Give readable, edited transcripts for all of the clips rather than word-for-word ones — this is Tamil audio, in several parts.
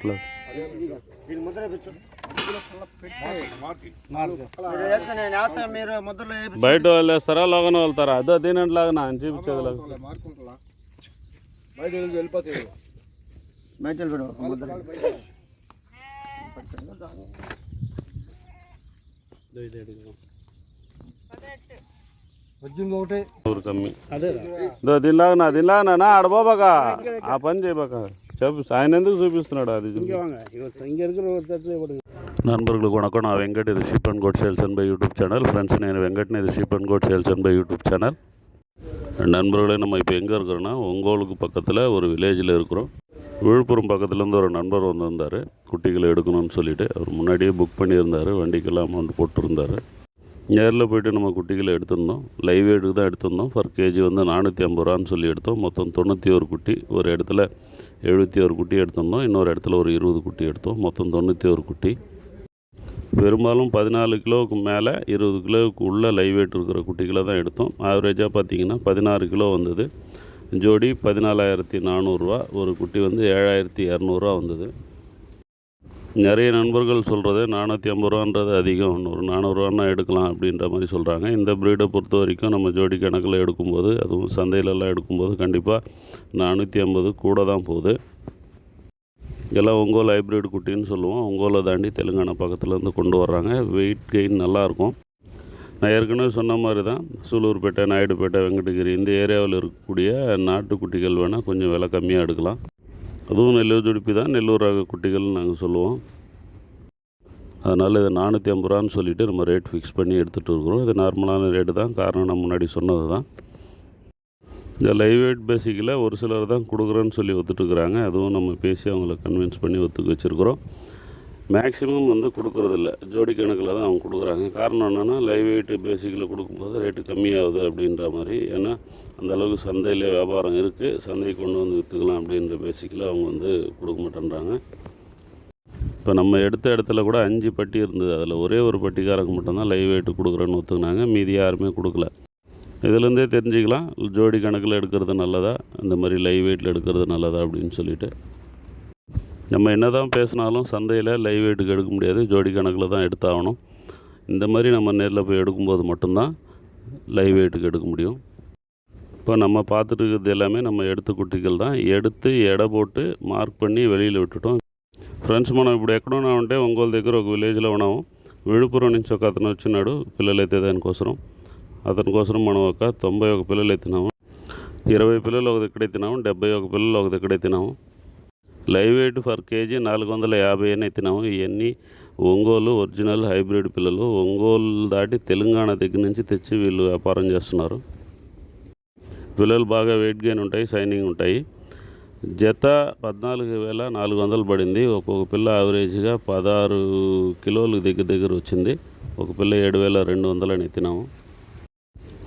అట్లా బయట వాళ్ళు వేస్తారా లోగన వెళ్తారా? అదో దీనిలాగా నా అని చూపించేది కమ్మి దీనిలాగా ఆడబోబాక ఆ పని చేయబాక చెప్పు. ఆయన ఎందుకు చూపిస్తున్నాడు అది నண்பர்களுக்கு வணக்கம். நான் வெங்கட். இது ship and code sales and buy YouTube channel. Friends నేను வெங்கட்னு. இது ship and code sales and buy YouTube channel. நண்பர்களே, நம்ம இப்போ எங்கே இருக்கிறோன்னா ஒங்கோலுக்கு பக்கத்தில் ஒரு வில்லேஜில் இருக்கிறோம். விழுப்புரம் பக்கத்துலேருந்து ஒரு நண்பர் வந்திருந்தார் குட்டிகளை எடுக்கணும்னு சொல்லிவிட்டு. அவர் முன்னாடியே புக் பண்ணியிருந்தார், வண்டிக்கெல்லாம் அமௌண்ட் போட்டிருந்தார். நேரில் போய்ட்டு நம்ம குட்டிகளை எடுத்திருந்தோம். லைவ் வெயிட்டுக்கு தான் எடுத்திருந்தோம். பர் கேஜி வந்து 450 ரூபான்னு சொல்லி எடுத்தோம். மொத்தம் 91 குட்டி. ஒரு இடத்துல 71 குட்டி எடுத்திருந்தோம், இன்னொரு இடத்துல ஒரு 20 குட்டி எடுத்தோம். மொத்தம் 91 குட்டி. பெரும்பாலும் 14 கிலோவுக்கு மேலே 20 கிலோவுக்கு உள்ள லைவ் வெயிட் இருக்கிற குட்டிகளை தான் எடுத்தோம். ஆவரேஜாக பார்த்திங்கன்னா 16 கிலோ வந்தது. ஜோடி 14,400 ரூபா. ஒரு குட்டி வந்து 7,200 ரூபா வந்தது. நிறைய நண்பர்கள் சொல்கிறது 450 ரூபான்றது அதிகம், ஒரு 400 ரூபான்னா எடுக்கலாம் அப்படின்ற மாதிரி சொல்கிறாங்க. இந்த ப்ரீடை பொறுத்த வரைக்கும் நம்ம ஜோடி கணக்கில் எடுக்கும்போது, அதுவும் சந்தையிலலாம் எடுக்கும்போது கண்டிப்பாக 450 கூட தான் போகுது. எல்லாம் ஒங்கோல் ஹைப்ரிட் குட்டின்னு சொல்லுவோம். ஒங்கோலை தாண்டி தெலுங்கானா பக்கத்துலேருந்து கொண்டு வர்றாங்க. வெயிட் கெயின் நல்லாயிருக்கும். நான் ஏற்கனவே சொன்ன மாதிரி தான் சூலூர்பேட்டை, நாயுடுபேட்டை, வெங்கடகிரி இந்த ஏரியாவில் இருக்கக்கூடிய நாட்டுக்குட்டிகள் வேணால் கொஞ்சம் விலை கம்மியாக எடுக்கலாம். அதுவும் நெல்லூர் ஜுடிப்பி தான், நெல்லூர் ரக குட்டிகள்னு நாங்கள் சொல்லுவோம். அதனால் இதை 450 ரூபான்னு சொல்லிவிட்டு நம்ம ரேட் ஃபிக்ஸ் பண்ணி எடுத்துகிட்டு இருக்கிறோம். இது நார்மலான ரேட்டு தான். காரணம் நான் முன்னாடி சொன்னது தான். இந்த லைவ் வெயிட் பேசிக்கில் ஒரு சிலர் தான் கொடுக்குறேன்னு சொல்லி ஒத்துட்டுருக்குறாங்க. அதுவும் நம்ம பேசி அவங்கள கன்வின்ஸ் பண்ணி ஒத்துக்க வச்சுருக்குறோம். மேக்ஸிமம் வந்து கொடுக்குறதில்ல, ஜோடி கணக்கில் தான் அவங்க கொடுக்குறாங்க. காரணம் என்னென்னா லைவ் வெயிட் பேசிக்கில் கொடுக்கும்போது ரேட்டு கம்மியாகுது அப்படின்ற மாதிரி. ஏன்னா அந்தளவுக்கு சந்தையில் வியாபாரம் இருக்குது, சந்தைக்கு கொண்டு வந்து விற்றுக்கலாம் அப்படின்ற பேசிக்கில் அவங்க வந்து கொடுக்க மாட்டேன்றாங்க. இப்போ நம்ம எடுத்த இடத்துல கூட 5 பட்டி இருந்தது. அதில் ஒரே ஒரு பட்டிக்காரங்க மட்டும்தான் லைவ் வெயிட்டு கொடுக்குறேன்னு ஒத்துக்கினாங்க. மீதி யாருமே கொடுக்கல. இதுலேருந்தே தெரிஞ்சுக்கலாம் ஜோடி கணக்கில் எடுக்கிறது நல்லதா, இந்த மாதிரி லைவ் வெயிட்டில் எடுக்கிறது நல்லதா அப்படின்னு சொல்லிட்டு. நம்ம என்ன தான் பேசினாலும் சந்தையில் லைவ் வெயிட்டுக்கு எடுக்க முடியாது, ஜோடி கணக்கில் தான் எடுத்தாகணும். இந்த மாதிரி நம்ம நேரில் போய் எடுக்கும்போது மட்டும்தான் லைவ் வெயிட்டுக்கு எடுக்க முடியும். இப்போ நம்ம பார்த்துட்டு இருக்கிறது எல்லாமே நம்ம எடுத்த కుట్టికలు தான். எடுத்து ఎడ పోட்டு మార్క్ பண்ணி வெளியில் విట్టడం. ఫ్రెండ్స్, మనం ఇప్పుడు ఎక్కడ ఉన్నామంటే ఒంగోలు దగ్గర ఒక విలేజ్లో ఉన్నాము. విழுப்புరం నుంచి ఒక అతను వచ్చినాడు పిల్లలు అయితే అతని కోసం మనం ఒక 91 పిల్లలు ఎత్తినాము. 20 పిల్లలు ఒక దగ్గర ఎత్తినాము, 71 పిల్లలు ఒక దగ్గర ఎత్తినాము. లైవ్ వెయిట్ పర్ కేజీ 450 అని ఎత్తినాము. ఇవన్నీ ఒంగోలు ఒరిజినల్ హైబ్రిడ్ పిల్లలు. ఒంగోలు దాటి తెలంగాణ దగ్గర నుంచి తెచ్చి వీళ్ళు వ్యాపారం చేస్తున్నారు. పిల్లలు బాగా వెయిట్ గెయిన్ ఉంటాయి, షైనింగ్ ఉంటాయి. జత 14,400 పడింది. ఒక్కొక్క పిల్ల యావరేజ్గా 16 కిలోలు దగ్గర వచ్చింది. ఒక పిల్ల 7,200 అని ఎత్తినాము.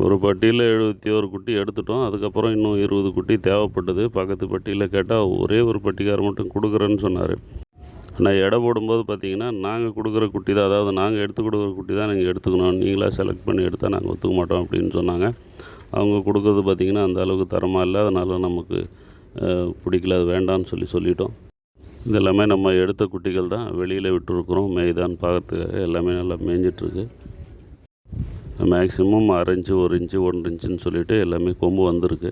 ஒரு பட்டியில் 71 குட்டி எடுத்துட்டோம். அதுக்கப்புறம் இன்னும் 20 குட்டி தேவைப்பட்டது. பக்கத்து பட்டியில் கேட்டால் ஒரே ஒரு பட்டிக்கார மட்டும் கொடுக்குறேன்னு சொன்னார். ஆனால் எடை போடும்போது பார்த்திங்கன்னா நாங்கள் கொடுக்குற குட்டி தான், அதாவது நாங்கள் எடுத்து கொடுக்குற குட்டி தான் நீங்கள் எடுத்துக்கணும், நீங்களாக செலக்ட் பண்ணி எடுத்தால் நாங்கள் ஒத்துக்க மாட்டோம் அப்படின்னு சொன்னாங்க. அவங்க கொடுக்குறது பார்த்திங்கன்னா அந்த அளவுக்கு தரமாக இல்லை. அதனால் நமக்கு பிடிக்கல, அது வேண்டான்னு சொல்லிட்டோம். இது எல்லாமே நம்ம எடுத்த குட்டிகள் தான். வெளியில் விட்டுருக்குறோம் மேய்தான்னு பார்க்கறதுக்காக. எல்லாமே நல்லா மேய்ஞ்சிட்ருக்கு. மேக்ஸிமம் 1/2 இன்ச்சு 1 இன்ச்சு 1 இன்ச்சுன்னு சொல்லிட்டு எல்லாமே கொம்பு வந்திருக்கு.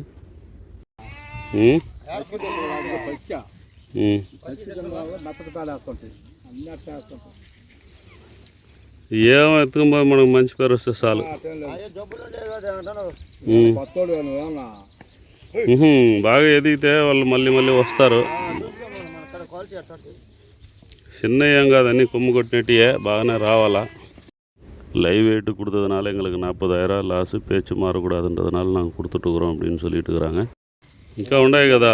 ఏమో ఎత్తుకుపోయి మనకు మంచి పేరు వస్తే చాలు. బాగా ఎదిగితే వాళ్ళు మళ్ళీ వస్తారు. చిన్న ఏం కాదు, అన్నీ కొమ్ము కొట్టినట్టే బాగానే రావాలా. லைவ் வெயிட்டு கொடுத்ததுனால எங்களுக்கு 40,000 லாஸு, பேச்சு மாறக்கூடாதுன்றதுனால நாங்கள் கொடுத்துட்டுக்குறோம் அப்படின்னு சொல்லிட்டு இருக்கிறாங்க. ఇంకా ఉన్నాయి కదా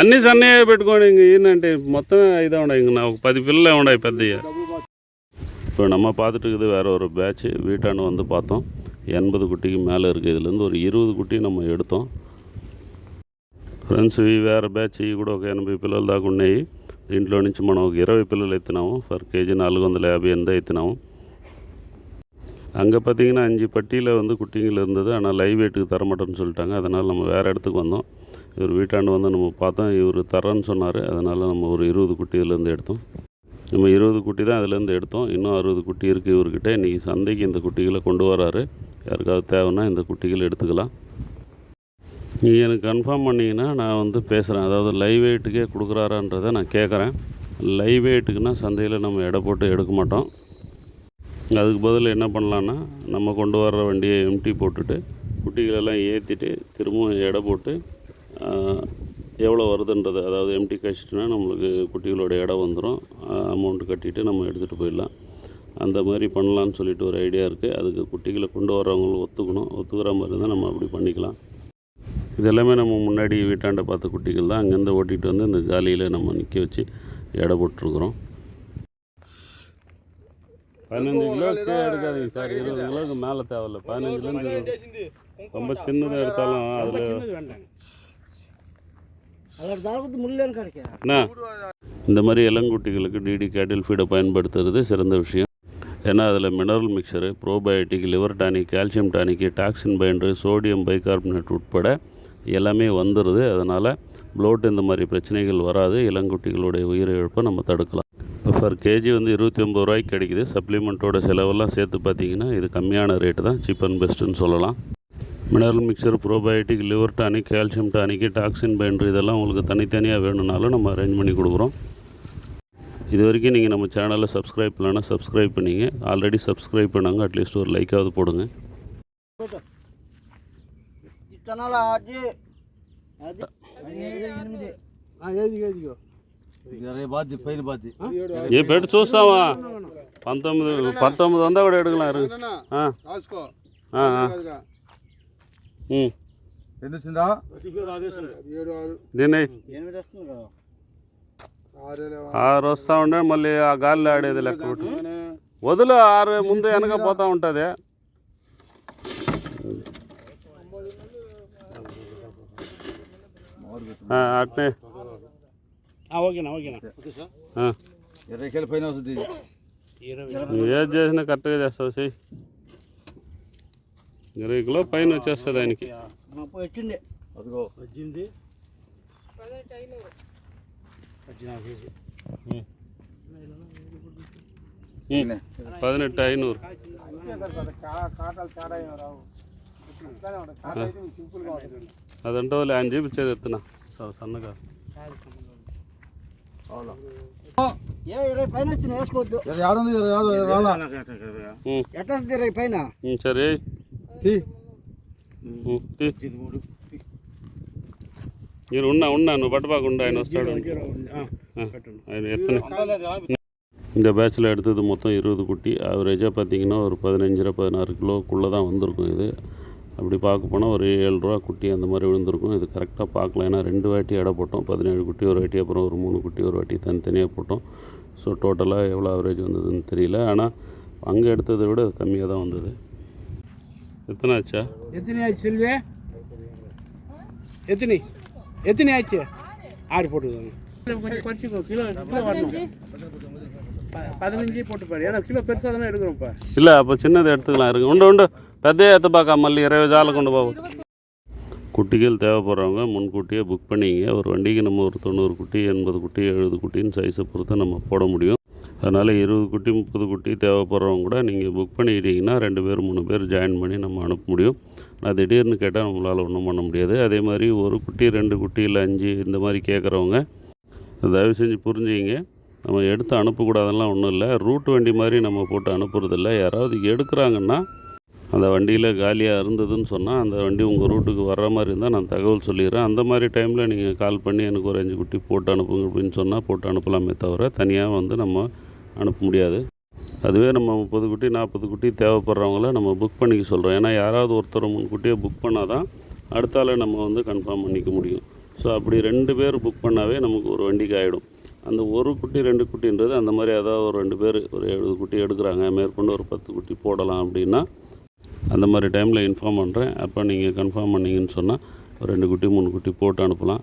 అన్నీ సన్నయ్య పెట్టుకోండి. ఇంక ఏంటంటే మొత్తం ఇదే ఉన్నాయి. ఇంక నాకు 10 పిల్లలే ఉన్నాయి పెద్దయ్య. இப்போ நம்ம பார்த்துட்டு இருக்குது வேறு ஒரு பேட்ச். வீட்டாண்டு வந்து பார்த்தோம், 80 குட்டிக்கு மேலே இருக்குது. இதுலேருந்து ஒரு 20 குட்டி நம்ம எடுத்தோம். ఫ్రెండ్స్, ఈ వేరే బ్యాచ్ ఇవి కూడా ఒక 80 పిల్లలు దాకా ఉన్నాయి. దీంట్లో నుంచి మనం ఒక 20 పిల్లలు ఎత్తినాము. పర్ కేజీ 450 எந்த எத்தினாவும். அங்கே பார்த்திங்கன்னா 5 பட்டியில் வந்து குட்டிங்கள் இருந்தது. ஆனால் லைவ் வெயிட்டுக்கு தரமாட்டேன்னு சொல்லிட்டாங்க. அதனால் நம்ம வேறு இடத்துக்கு வந்தோம். இவர் வீட்டாண்டு வந்து நம்ம பார்த்தோம். இவர் தரேன்னு சொன்னார். அதனால் நம்ம ஒரு 20 குட்டி இதிலேருந்து எடுத்தோம். நம்ம 20 குட்டி தான் அதிலேருந்து எடுத்தோம். இன்னும் 60 குட்டி இருக்குது இவர்கிட்ட. இன்றைக்கி சந்தைக்கு இந்த குட்டிகளை கொண்டு வராரு. யாருக்காவது தேவைன்னா இந்த குட்டிகள் எடுத்துக்கலாம். நீங்கள் எனக்கு கன்ஃபார்ம் பண்ணிங்கன்னா நான் வந்து பேசுகிறேன். அதாவது லைவ் வெயிட்டுக்கே கொடுக்குறாரான்றதை நான் கேட்குறேன். லைவ் வெயிட்டுக்குன்னா சந்தையில் நம்ம எடை போட்டு எடுக்க மாட்டோம். அதுக்கு பதில் என்ன பண்ணலான்னா, நம்ம கொண்டு வர்ற வண்டியை எம்டி போட்டுட்டு குட்டிகளெல்லாம் ஏற்றிட்டு திரும்பவும் எடை போட்டு எவ்வளோ வருதுன்றது, அதாவது எம்டி கழிச்சிட்டுனா நம்மளுக்கு குட்டிகளோட எடை வந்துடும். அமௌண்ட்டு கட்டிட்டு நம்ம எடுத்துகிட்டு போயிடலாம். அந்த மாதிரி பண்ணலான்னு சொல்லிட்டு ஒரு ஐடியா இருக்குது. அதுக்கு குட்டிகளை கொண்டு வரவங்களும் ஒத்துக்கிற மாதிரி இருந்தால் நம்ம அப்படி பண்ணிக்கலாம். இது எல்லாமே நம்ம முன்னாடி வீட்டாண்ட பார்த்த குட்டிகள் தான். அங்கேருந்து ஓட்டிகிட்டு வந்து இந்த காலியில் நம்ம நிற்க வச்சு எடை போட்டுருக்குறோம். 15 கிலோ எடுக்காதீங்க சார். 20 கிலோவுக்கு மேலே தேவையில்ல. 15லேருந்து ரொம்ப சின்னதாக எடுத்தாலும் அதில் என்ன, இந்த மாதிரி இளங்குட்டிகளுக்கு டிடி கேட்டில் ஃபீடை பயன்படுத்துறது சிறந்த விஷயம். ஏன்னா அதில் mineral mixture, probiotic, liver tonic, calcium tonic, toxin binder, sodium bicarbonate உட்பட எல்லாமே வந்துடுது. அதனால் ப்ளோட் இந்த மாதிரி பிரச்சனைகள் வராது. இளங்குட்டிகளுடைய உயிரிழப்பை நம்ம தடுக்கலாம். இப்போ பர் கேஜி வந்து 29 ரூபாய்க்கு கிடைக்குது. சப்ளிமெண்ட்டோட செலவெல்லாம் சேர்த்து பார்த்திங்கன்னா இது கம்மியான ரேட்டு தான். சீப் அண்ட் பெஸ்ட்டுன்னு சொல்லலாம். Mineral mixer, probiotic, liver tonic, calcium tonic, toxin binder இதெல்லாம் உங்களுக்கு தனித்தனியாக வேணும்னாலும் நம்ம அரேஞ்ச் பண்ணி கொடுக்குறோம். இது வரைக்கும் நீங்கள் நம்ம சேனலை சப்ஸ்கிரைப் பண்ணலன்னா சப்ஸ்கிரைப் பண்ணிங்க. ஆல்ரெடி சப்ஸ்கிரைப் பண்ணாங்க, அட்லீஸ்ட் ஒரு லைக்காவது போடுங்க. ఏ పెట్టి చూస్తావా 19 వందా కూడా అడగలా దీన్ని 6 వస్తూ ఉండే మళ్ళీ ఆ గాలిలో ఆడేది లెక్క వదులు 6 ముందు వెనక పోతూ ఉంటుంది. అట్నే ఓకేనా 20 కిలో పైన వస్తుంది. ఏది చేసినా కరెక్ట్గా చేస్తావు. చెయ్యి 20 కిలో పైన వచ్చేస్తుంది ఆయనకి. 18,500. అదంటే వాళ్ళు ఆయన చూపించేది ఎత్తున్నా సన్నగా. సరే మీరు ఉన్నా నువ్వు పట్టబాకుండా ఆయన వస్తాడు. ఆయన ఎత్తనే இந்த பேட்சில் எடுத்தது மொத்தம் 20 குட்டி. ஆவரேஜாக பார்த்திங்கன்னா ஒரு 15-16 கிலோக்குள்ளே தான் வந்திருக்கும். இது அப்படி பார்க்க போனால் ஒரு 7 ரூபா குட்டி அந்த மாதிரி விழுந்திருக்கும். இது கரெக்டாக பார்க்கலாம். ஏன்னா 2 வாட்டி எடை போட்டோம். 17 குட்டி ஒரு வாட்டி, அப்புறம் ஒரு 3 குட்டி ஒரு வாட்டி தனித்தனியாக போட்டோம். ஸோ டோட்டலாக எவ்வளோ ஆவரேஜ் வந்ததுன்னு தெரியல. ஆனால் அங்கே எடுத்ததை விட அது கம்மியாக தான் வந்தது. எத்தனை ஆச்சா? எத்தனை ஆச்சு செல்வே? எத்தனை ஆச்சு? 6 போட்டுருக்காங்க. கொஞ்சம் குறைச்சிக்கோ. கிலோ வரணும். 15 போட்டுப்பாரு. ஏன்னா கிலோ பெருசாக தானே எடுக்கிறோம்ப்பா. இல்லை அப்போ சின்னதை எடுத்துக்கலாம். இருக்கு உண்டு பெரிய ஏற்றப்பாக்கா மல்லி 20 ஜாலை கொண்டு போவோம். குட்டிகள் தேவைப்படுறவங்க முன்கூட்டியே புக் பண்ணிங்க. ஒரு வண்டிக்கு நம்ம ஒரு 90 குட்டி, 80 குட்டி, 70 குட்டின்னு சைஸை பொறுத்து நம்ம போட முடியும். அதனால் 20 குட்டி 30 குட்டி தேவைப்படுறவங்க கூட நீங்கள் புக் பண்ணிக்கிட்டிங்கன்னா 2 பேர் 3 பேர் ஜாயின் பண்ணி நம்ம அனுப்ப முடியும். நான் திடீர்னு கேட்டால் நம்மளால் ஒன்றும் பண்ண முடியாது. அதே மாதிரி ஒரு குட்டி 2 குட்டி இல்லை 5 இந்த மாதிரி கேட்குறவங்க தயவு செஞ்சு புரிஞ்சுங்க. நம்ம எடுத்து அனுப்பக்கூடாதெல்லாம் ஒன்றும் இல்லை. ரூட் வண்டி மாதிரி நம்ம போட்டு அனுப்புறதில்ல. யாராவது எடுக்கிறாங்கன்னா அந்த வண்டியில் காலியாக இருந்ததுன்னு சொன்னால் அந்த வண்டி உங்கள் ரூட்டுக்கு வர்ற மாதிரி இருந்தால் நான் தகவல் சொல்லிடுறேன். அந்த மாதிரி டைமில் நீங்கள் கால் பண்ணி எனக்கு ஒரு 5 குட்டி போட்டு அனுப்புங்க அப்படின்னு சொன்னால் போட்டு அனுப்பலாமே தவிர தனியாக வந்து நம்ம அனுப்ப முடியாது. அதுவே நம்ம 30 குட்டி 40 குட்டி தேவைப்படுறவங்கள நம்ம புக் பண்ணிக்க சொல்கிறோம். ஏன்னா யாராவது ஒருத்தர் முன்கூட்டியே புக் பண்ணால் தான் அடுத்தால நம்ம வந்து கன்ஃபார்ம் பண்ணிக்க முடியும். ஸோ அப்படி 2 பேர் புக் பண்ணாவே நமக்கு ஒரு வண்டிக்கு ஆகிடும். அந்த ஒரு குட்டி 2 குட்டின்றது அந்த மாதிரி ஏதாவது ஒரு 2 பேர் ஒரு 70 குட்டி எடுக்கிறாங்க, மேற்கொண்டு ஒரு 10 குட்டி போடலாம் அப்படின்னா அந்த மாதிரி டைமில் இன்ஃபார்ம் பண்ணுறேன். அப்போ நீங்கள் கன்ஃபார்ம் பண்ணிங்கன்னு சொன்னால் ஒரு 2 குட்டி 3 குட்டி போட்டு அனுப்பலாம்.